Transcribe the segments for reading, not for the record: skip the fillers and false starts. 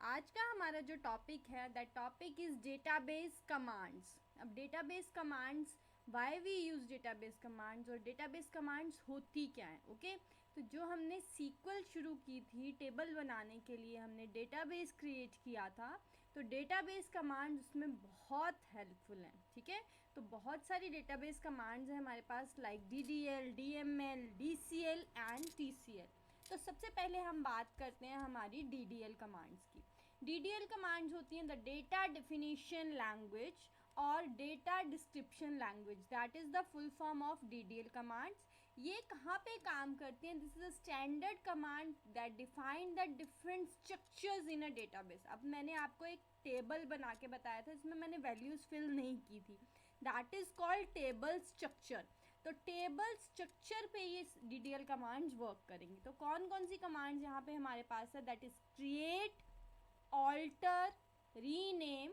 आज का हमारा जो टॉपिक है that topic is database commands. अब database commands, why we use database commands और डेटाबेस कमांड्स होती क्या है। ओके तो जो हमने सीक्वल शुरू की थी टेबल बनाने के लिए, हमने डेटाबेस क्रिएट किया था, तो डेटाबेस कमांड्स उसमें बहुत हेल्पफुल हैं। ठीक है, तो बहुत सारी डेटाबेस कमांड्स हैं हमारे पास like DDL, DML, DCL and TCL। तो सबसे पहले हम बात करते हैं हमारी DDL कमांड्स की। DDL कमांड्स होती हैं द डेटा डेफिनेशन लैंग्वेज और data description language, that is the full form of DDL commands. ये कहाँ पे काम करती हैं? This is a standard command that define the different structures in a database. अब मैंने आपको एक टेबल बना के बताया था, इसमें मैंने वैल्यूज़ फिल नहीं की थी, that is called table structure. तो टेबल स्ट्रक्चर पे ये DDL कमांड्स वर्क करेंगी। तो कौन कौन सी कमांड्स यहाँ पे हमारे पास है? That is create, alter, rename,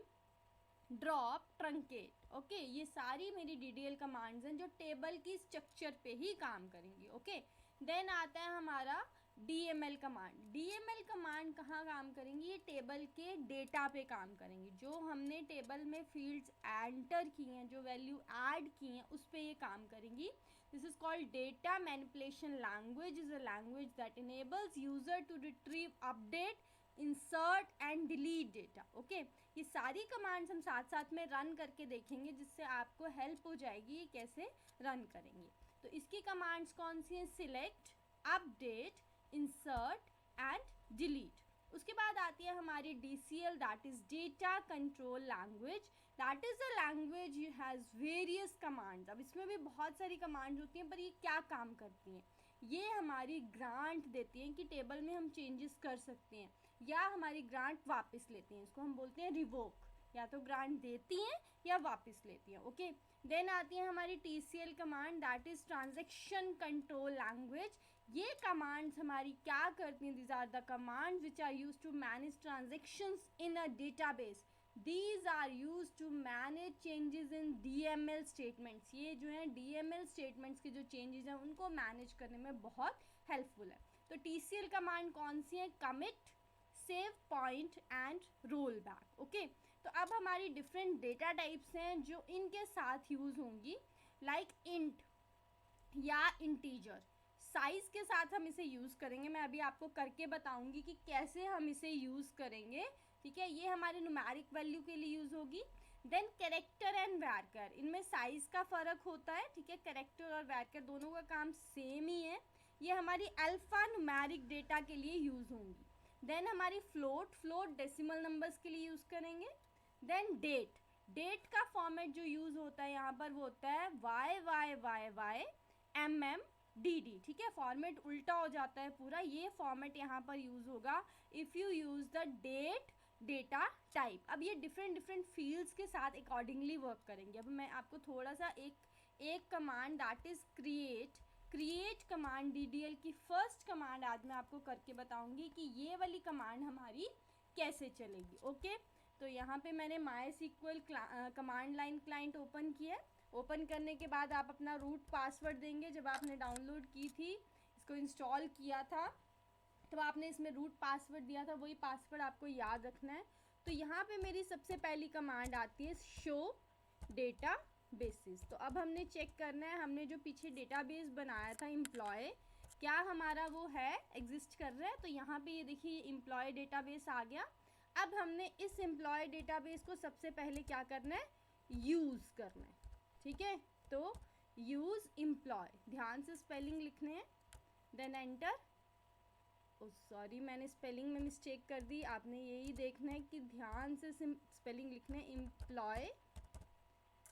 drop, truncate. Okay ये सारी मेरी DDL कमांड्स हैं जो टेबल की स्ट्रक्चर पे ही काम करेंगी। ओके देन आता है हमारा DML कमांड। DML कमांड कहाँ काम करेंगी? ये टेबल के डेटा पे काम करेंगी। जो हमने टेबल में फील्ड्स एंटर की हैं, जो वैल्यू ऐड की हैं, उस पर ये काम करेंगी। This is called data manipulation language, is a language that enables user to retrieve, update, insert and delete data. Okay ये सारी कमांड्स हम साथ साथ में रन करके देखेंगे, जिससे आपको हेल्प हो जाएगी ये कैसे रन करेंगे। तो इसकी कमांड्स कौन सी हैं? Select, update, insert and delete. उसके बाद आती है हमारी DCL, that is data control language, that is a language has various commands. अब इसमें भी बहुत सारी कमांड्स होती हैं, पर ये क्या काम करती हैं? ये हमारी ग्रांट देती हैं कि टेबल में हम चेंजेस कर सकते हैं या हमारी ग्रांट वापस लेती हैं। इसको हम बोलते हैं रिवोक, या तो ग्रांट देती हैं या वापस लेती हैं। ओके देन आती है हमारी TCL command, that is transaction control language. ये कमांड्स हमारी क्या करती हैं? These are the commands which are use to manage transactions in a database. These are used to manage changes in DML statements। ये जो हैं DML statements के जो changes हैं उनको मैनेज करने में बहुत हेल्पफुल है। तो TCL कमांड कौन सी है? Commit, save point and roll back. Okay तो अब हमारी डिफरेंट डेटा टाइप्स हैं जो इनके साथ यूज़ होंगी, लाइक इंट या इंटीजर। साइज़ के साथ हम इसे यूज़ करेंगे। मैं अभी आपको करके बताऊंगी कि कैसे हम इसे यूज़ करेंगे। ठीक है, ये हमारे न्यूमेरिक वैल्यू के लिए यूज़ होगी। देन कैरेक्टर एंड वैरकर, इनमें साइज़ का फ़र्क होता है। ठीक है, कैरेक्टर और वैरकर दोनों का काम सेम ही है। ये हमारी अल्फ़ा न्यूमेरिक डेटा के लिए यूज़ होंगी। देन हमारी फ्लोट डेसिमल नंबर्स के लिए यूज़ करेंगे। देन डेट का फॉर्मेट जो यूज़ होता है यहाँ पर वो होता है YYYY MMDD। ठीक है, फॉर्मेट उल्टा हो जाता है पूरा। ये फॉर्मेट यहाँ पर यूज़ होगा if you use the data type. अब ये डिफरेंट फील्ड्स के साथ अकॉर्डिंगली वर्क करेंगे। अब मैं आपको थोड़ा सा एक command, that is create command, DDL की फर्स्ट कमांड आज मैं आपको करके बताऊंगी कि ये वाली कमांड हमारी कैसे चलेगी। ओके तो यहाँ पे मैंने MySQL command line client open किया। ओपन करने के बाद आप अपना रूट पासवर्ड देंगे। जब आपने डाउनलोड की थी, इसको इंस्टॉल किया था, तो आपने इसमें रूट पासवर्ड दिया था, वही पासवर्ड आपको याद रखना है। तो यहाँ पे मेरी सबसे पहली कमांड आती है शो डेटा बेसिस। तो अब हमने चेक करना है, हमने जो पीछे डेटाबेस बनाया था एम्प्लॉय, क्या हमारा वो है, एग्जिस्ट कर रहा है। तो यहाँ पे ये देखिए एम्प्लॉय डेटाबेस आ गया। अब हमने इस एम्प्लॉय डेटाबेस को सबसे पहले क्या करना है? यूज़ करना है। ठीक है, तो यूज़ एम्प्लॉय, ध्यान से स्पेलिंग लिखने हैं। Then enter. ओ सॉरी, मैंने स्पेलिंग में मिस्टेक कर दी। आपने यही देखना है कि ध्यान से स्पेलिंग लिखना है, एम्प्लॉय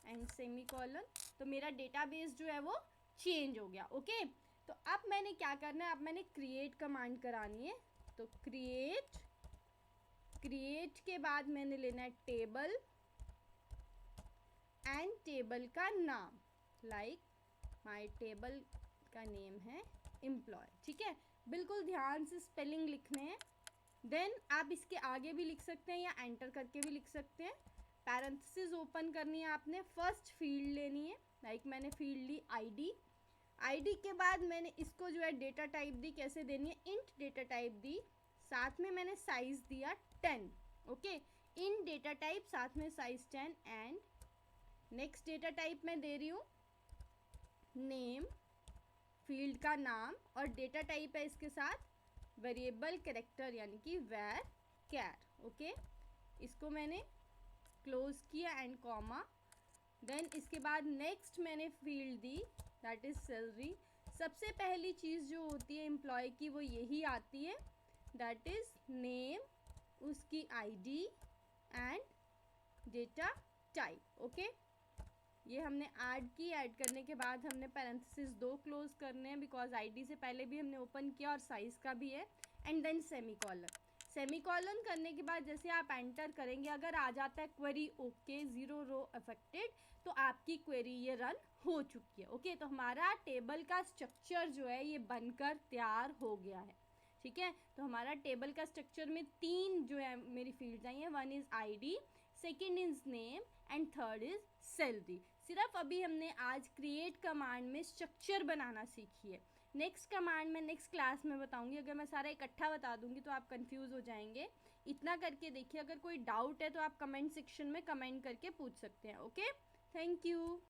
एंड सेमीकोलन। तो मेरा डेटाबेस जो है वो चेंज हो गया। ओके तो अब मैंने क्या करना है? अब मैंने क्रिएट कमांड करानी है। तो क्रिएट के बाद मैंने लेना है टेबल एंड टेबल का नाम, लाइक माय टेबल का नेम है एम्प्लॉय। ठीक है, बिल्कुल ध्यान से स्पेलिंग लिखने हैं। देन आप इसके आगे भी लिख सकते हैं या एंटर करके भी लिख सकते हैं। पैरेंथेसिस ओपन करनी है आपने, फर्स्ट फील्ड लेनी है, लाइक मैंने फील्ड ली आईडी के बाद मैंने इसको जो है डेटा टाइप दी। कैसे देनी है? इंट डेटा टाइप दी। साथ में मैंने साइज दिया 10, ओके। इन डेटा टाइप साथ में size 10 and next data type मैं दे रही हूँ नेम, फील्ड का नाम, और डेटा टाइप है इसके साथ वेरिएबल कैरेक्टर यानी कि var char, ओके। इसको मैंने क्लोज किया एंड कॉमा। देन इसके बाद नेक्स्ट मैंने field the that is salary. सबसे पहली चीज़ जो होती है एम्प्लॉय की वो यही आती है, दैट इज नेम, उसकी ID and data type, okay. ये हमने ऐड की, ऐड करने के बाद हमने पैरेंथेसिस 2 क्लोज करने हैं बिकॉज आईडी से पहले भी हमने ओपन किया और साइज का भी है, एंड देन सेमीकॉलन। सेमीकॉलन करने के बाद जैसे आप एंटर करेंगे अगर आ जाता है क्वेरी ओके 0 रो अफेक्टेड, तो आपकी क्वेरी ये रन हो चुकी है, ओके। तो हमारा टेबल का स्ट्रक्चर जो है ये बनकर तैयार हो गया है, ठीक है। तो हमारा टेबल का स्ट्रक्चर में 3 जो है मेरी फील्ड्स आई हैं, 1 is ID, second is name and third is salary. सिर्फ अभी हमने आज क्रिएट कमांड में स्ट्रक्चर बनाना सीखी है। नेक्स्ट कमांड में नेक्स्ट क्लास में बताऊंगी। अगर मैं सारा इकट्ठा बता दूंगी तो आप कंफ्यूज हो जाएंगे। इतना करके देखिए, अगर कोई डाउट है तो आप कमेंट सेक्शन में कमेंट करके पूछ सकते हैं, ओके। Thank you.